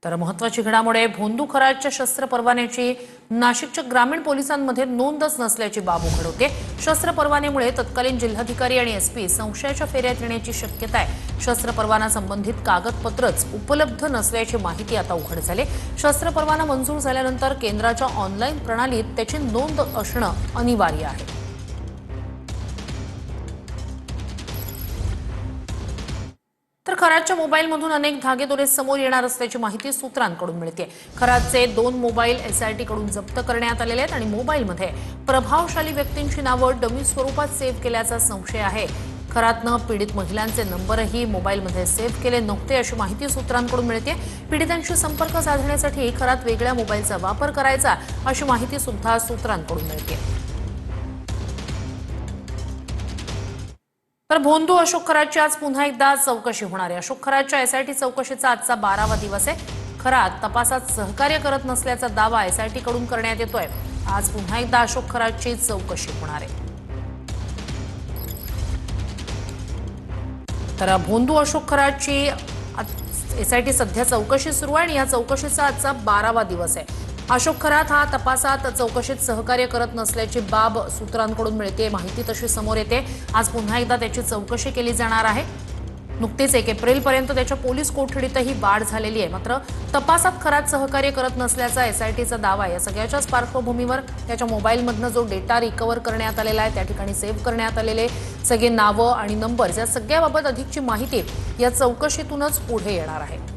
तर महत्त्वाची घडामोड आहे, भोंदू खरातच्या शस्त्र परवान्याची नाशिकच्या ग्रामीण पोलिसांमध्ये नोंदच नसल्याची बाब उघड होते। शस्त्र परवान्यामुळे तत्कालीन जिल्हाधिकारी आणि एसपी संशयाच्या फेऱ्यात येण्याची शक्यता आहे। शस्त्र परवाना संबंधित कागदपत्रच उपलब्ध नसल्याची माहिती आता उघड झाली। शस्त्र परवाना मंजूर झाल्यानंतर केंद्राच्या ऑनलाईन प्रणालीत त्याची नोंद असणं अनिवार्य आहे। तर खरातच्या मोबाईलमधून अनेक धागेदोरे समोर येणार असल्याची माहिती सूत्रांकडून मिळते। खरातचे 2 मोबाईल एसआयटी कडून जप्त करण्यात आलेले आहेत आणि मोबाईलमध्ये प्रभावशाली व्यक्तींची नावं डमी स्वरूपात सेव्ह केल्याचा संशय आहे। खरातनं पीडित महिलांचे नंबरही मोबाईलमध्ये सेव्ह केले नव्हते अशी माहिती सूत्रांकडून मिळते। पीडितांशी संपर्क साधण्यासाठी खरात वेगळ्या मोबाईलचा वापर करायचा अशी माहिती सुद्धा सूत्रांकडून मिळते। तर भोंदू अशोक खरातची आज पुन्हा एकदा चौकशी होणार आहे। अशोक खरातच्या एसआयटी चौकशीचा आजचा 12वा दिवस आहे। खरात तपासात सहकार्य करत नसल्याचा दावा एसआयटी कडून करण्यात येतोय। आज पुन्हा एकदा अशोक खरातची चौकशी होणार आहे। तर भोंदू अशोक खरातची एसआयटी सध्या चौकशी सुरू आहे आणि या चौकशीचा आजचा 12वा दिवस आहे। अशोक खरात हा तपासात चौकशीत सहकार्य करत नसल्याची बाब सूत्रांकडून मिळते, माहिती तशी समोर येते। आज पुन्हा एकदा त्याची चौकशी केली जाणार आहे। नुकतीच 1 एप्रिलपर्यंत त्याच्या पोलीस कोठडीतही वाढ झालेली आहे। मात्र तपासात खरात सहकार्य करत नसल्याचा एसआयटीचा दावा या सगळ्याच्याच पार्श्वभूमीवर त्याच्या मोबाईलमधनं जो डेटा रिकव्हर करण्यात आलेला आहे, त्या ठिकाणी सेव्ह करण्यात आलेले सगळे नावं आणि नंबर्स या सगळ्याबाबत अधिकची माहिती या चौकशीतूनच पुढे येणार आहे।